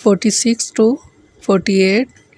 46 to 48।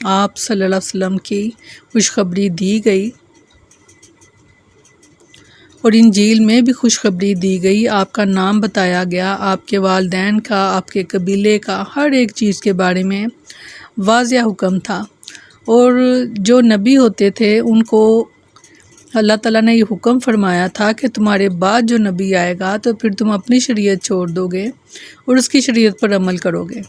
آپ صلی اللہ علیہ وسلم کی خوشخبری دی گئی اور انجیل میں بھی خوشخبری دی گئی، آپ کا نام بتایا گیا، آپ کے والدین کا، آپ کے قبیلے کا، ہر ایک چیز کے بارے میں واضح حکم تھا۔ اور جو نبی ہوتے تھے ان کو اللہ تعالیٰ نے یہ حکم فرمایا تھا کہ تمہارے بعد جو نبی آئے گا تو پھر تم اپنی شریعت چھوڑ دو گے اور اس کی شریعت پر عمل کرو گے۔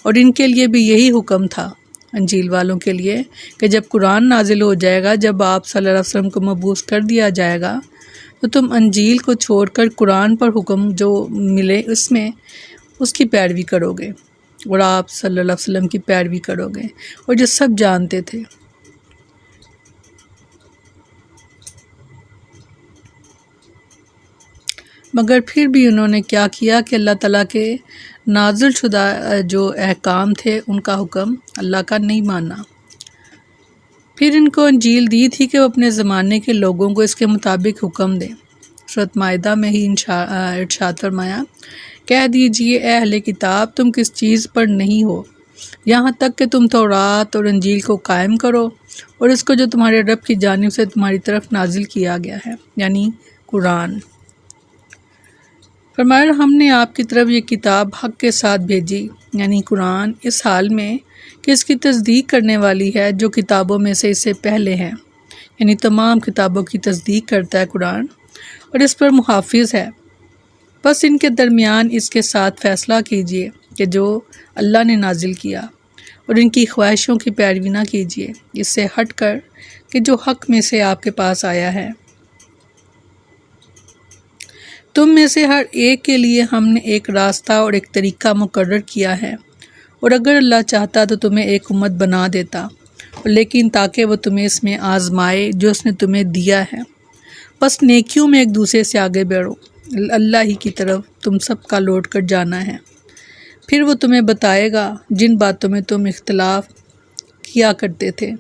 اور ان کے لیے بھی یہی حکم تھا، انجیل والوں کے لیے، کہ جب قرآن نازل ہو جائے گا، جب آپ صلی اللہ علیہ وسلم کو مبعوث کر دیا جائے گا تو تم انجیل کو چھوڑ کر قرآن پر حکم جو ملے اس کی پیروی کرو گے اور آپ صلی اللہ علیہ وسلم کی پیروی کرو گے، اور جو سب جانتے تھے۔ مگر پھر بھی انہوں نے کیا کیا کہ اللہ تعالیٰ کے نازل شدہ جو احکام تھے ان کا حکم اللہ کا نہیں مانا۔ پھر ان کو انجیل دی تھی کہ وہ اپنے زمانے کے لوگوں کو اس کے مطابق حکم دیں۔ سورۃ مائدہ میں ہی ارشاد فرمایا، کہہ دیجئے اے اہل کتاب تم کس چیز پر نہیں ہو یہاں تک کہ تم تورات اور انجیل کو قائم کرو اور اس کو جو تمہارے رب کی جانب سے تمہاری طرف نازل کیا گیا ہے، یعنی قرآن۔ فرمایا ہم نے آپ کی طرف یہ کتاب حق کے ساتھ بھیجی، یعنی قرآن، اس حال میں کہ اس کی تصدیق کرنے والی ہے جو کتابوں میں سے اس سے پہلے ہیں، یعنی تمام کتابوں کی تصدیق کرتا ہے قرآن، اور اس پر محافظ ہے۔ بس ان کے درمیان اس کے ساتھ فیصلہ کیجیے کہ جو اللہ نے نازل کیا، اور ان کی خواہشوں کی پیروی نہ کیجیے اس سے ہٹ کر کہ جو حق میں سے آپ کے پاس آیا ہے۔ تم میں سے ہر ایک کے لیے ہم نے ایک راستہ اور ایک طریقہ مقرر کیا ہے، اور اگر اللہ چاہتا تو تمہیں ایک امت بنا دیتا، لیکن تاکہ وہ تمہیں اس میں آزمائے جو اس نے تمہیں دیا ہے۔ بس نیکیوں میں ایک دوسرے سے آگے بڑھو، اللہ ہی کی طرف تم سب کا لوٹ کر جانا ہے، پھر وہ تمہیں بتائے گا جن باتوں میں تم اختلاف کیا کرتے تھے۔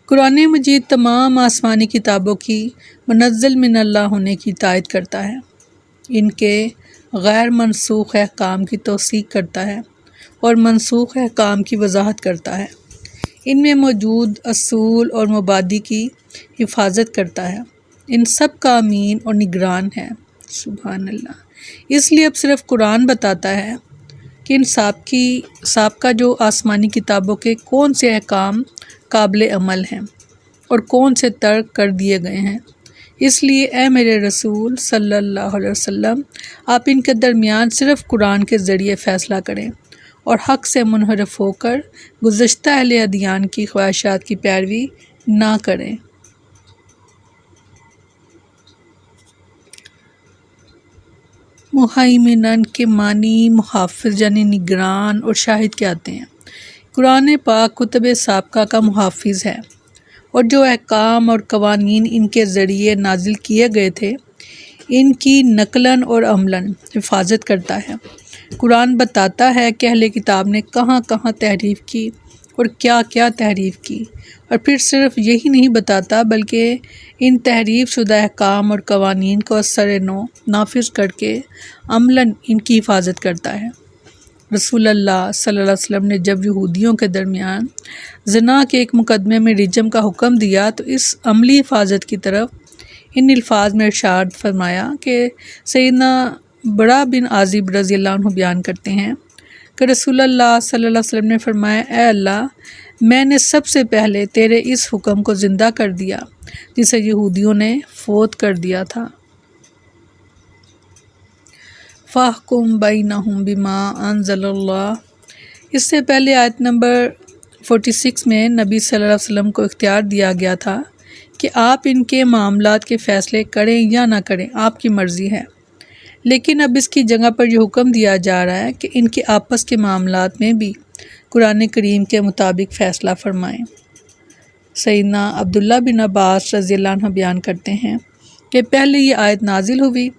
قرآن مجید تمام آسمانی کتابوں کی منزل من اللہ ہونے کی تائید کرتا ہے، ان کے غیر منسوخ احکام کی توثیق کرتا ہے اور منسوخ احکام کی وضاحت کرتا ہے، ان میں موجود اصول اور مبادی کی حفاظت کرتا ہے، ان سب کا امین اور نگران ہے۔ سبحان اللہ۔ اس لیے اب صرف قرآن بتاتا ہے کہ ان سابقہ جو آسمانی کتابوں کے کون سے احکام قابل عمل ہیں اور کون سے ترک کر دیے گئے ہیں۔ اس لیے اے میرے رسول صلی اللہ علیہ وسلم، آپ ان کے درمیان صرف قرآن کے ذریعے فیصلہ کریں اور حق سے منحرف ہو کر گزشتہ اہل ادیان کی خواہشات کی پیروی نہ کریں۔ مہیمنن کے معنی محافظ یعنی نگران اور شاہد کے آتے ہیں۔ قرآن پاک کتب سابقہ کا محافظ ہے اور جو احکام اور قوانین ان کے ذریعے نازل کیے گئے تھے ان کی نقلاً اور عملاً حفاظت کرتا ہے۔ قرآن بتاتا ہے کہ اہل کتاب نے کہاں کہاں تحریف کی اور کیا کیا تحریف کی، اور پھر صرف یہی نہیں بتاتا بلکہ ان تحریف شدہ احکام اور قوانین کو اثر نو نافذ کر کے عملاً ان کی حفاظت کرتا ہے۔ رسول اللہ صلی اللہ علیہ وسلم نے جب یہودیوں کے درمیان زنا کے ایک مقدمے میں رجم کا حکم دیا تو اس عملی حفاظت کی طرف ان الفاظ میں ارشاد فرمایا کہ سیدنا برا بن عازب رضی اللہ عنہ بیان کرتے ہیں کہ رسول اللہ صلی اللہ علیہ وسلم نے فرمایا، اے اللہ، میں نے سب سے پہلے تیرے اس حکم کو زندہ کر دیا جسے یہودیوں نے فوت کر دیا تھا۔ فَاحْكُم بَيْنَهُم بِمَا أَنزَلَ اللَّهُ۔ اس سے پہلے آیت نمبر 46 میں نبی صلی اللہ علیہ وسلم کو اختیار دیا گیا تھا کہ آپ ان کے معاملات کے فیصلے کریں یا نہ کریں، آپ کی مرضی ہے، لیکن اب اس کی جگہ پر یہ حکم دیا جا رہا ہے کہ ان کے آپس کے معاملات میں بھی قرآن کریم کے مطابق فیصلہ فرمائیں۔ سیدنا عبداللہ بن عباس رضی اللہ عنہ بیان کرتے ہیں کہ پہلے یہ آیت نازل ہوئی،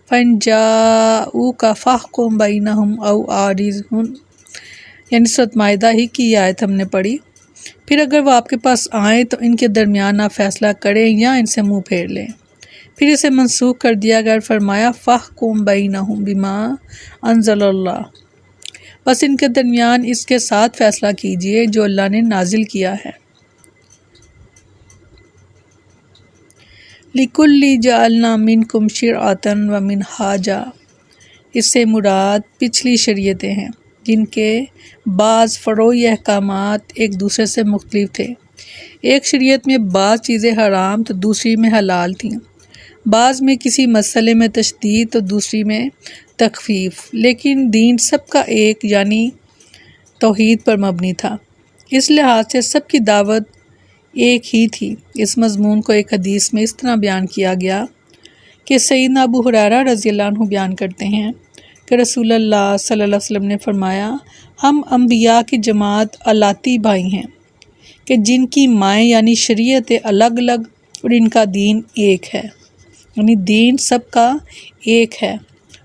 فَإِن جَاءُوكَ فَاحْكُم بَيْنَهُمْ أَوْ أَعْرِضْ، یعنی سورۃ مائدہ ہی کی یہ آیت ہم نے پڑھی، پھر اگر وہ آپ کے پاس آئیں تو ان کے درمیان آپ فیصلہ کریں یا ان سے منہ پھیر لیں۔ پھر اسے منسوخ کر دیا گیا، فرمایا فَاحْكُم بَيْنَهُم بِمَا أَنزَلَ اللَّهُ، بس ان کے درمیان اس کے ساتھ فیصلہ کیجئے جو اللہ نے نازل کیا ہے۔ لِكُلِّ جَعَلْنَا مِنْكُمْ شِرْعَةً وَمِنْهَاجًا، اس سے مراد پچھلی شریعتیں ہیں جن کے بعض فروعی احکامات ایک دوسرے سے مختلف تھے۔ ایک شریعت میں بعض چیزیں حرام تو دوسری میں حلال تھیں، بعض میں کسی مسئلے میں تشدید تو دوسری میں تخفیف، لیکن دین سب کا ایک یعنی توحید پر مبنی تھا۔ اس لحاظ سے سب کی دعوت ایک ہی تھی۔ اس مضمون کو ایک حدیث میں اس طرح بیان کیا گیا کہ سیدنا ابو ہریرہ رضی اللہ عنہ بیان کرتے ہیں کہ رسول اللہ صلی اللہ علیہ وسلم نے فرمایا، ہم انبیاء کی جماعت الاتی بھائی ہیں کہ جن کی مائیں یعنی شریعتیں الگ الگ اور ان کا دین ایک ہے، یعنی دین سب کا ایک ہے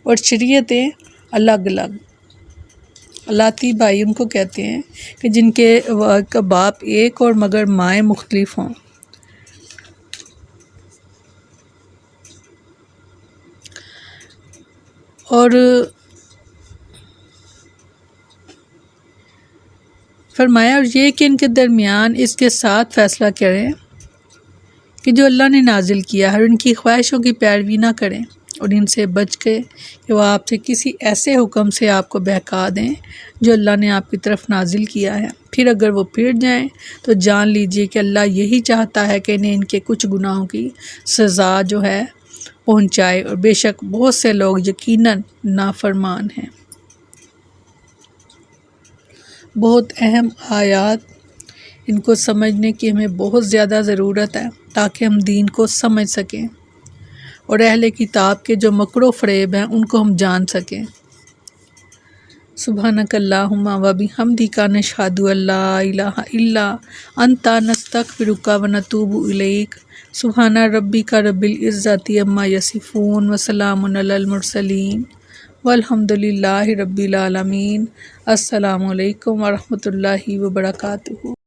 اور شریعتیں الگ الگ۔ الاتی بھائی ان کو کہتے ہیں کہ جن کے باپ ایک اور مگر مائیں مختلف ہوں۔ اور فرمایا اور یہ کہ ان کے درمیان اس کے ساتھ فیصلہ کریں کہ جو اللہ نے نازل کیا ہے اور ان کی خواہشوں کی پیروی نہ کریں اور ان سے بچ کے کہ وہ آپ سے کسی ایسے حکم سے آپ کو بہکا دیں جو اللہ نے آپ کی طرف نازل کیا ہے، پھر اگر وہ پھر جائیں تو جان لیجئے کہ اللہ یہی چاہتا ہے کہ انہیں ان کے کچھ گناہوں کی سزا جو ہے پہنچائے، اور بے شک بہت سے لوگ یقیناً نافرمان ہیں۔ بہت اہم آیات، ان کو سمجھنے کی ہمیں بہت زیادہ ضرورت ہے تاکہ ہم دین کو سمجھ سکیں اور اہل کتاب کے جو مکر و فریب ہیں ان کو ہم جان سکیں۔ سبحانک اللہم و بحمدک نشہد ان لا الہ الا انت نستغفرک و نتوب الیک۔ سبحان ربک رب العزۃ عما یصفون وسلام علی المرسلین والحمد للہ رب العالمین۔ السلام علیکم ورحمۃ اللہ وبرکاتہ۔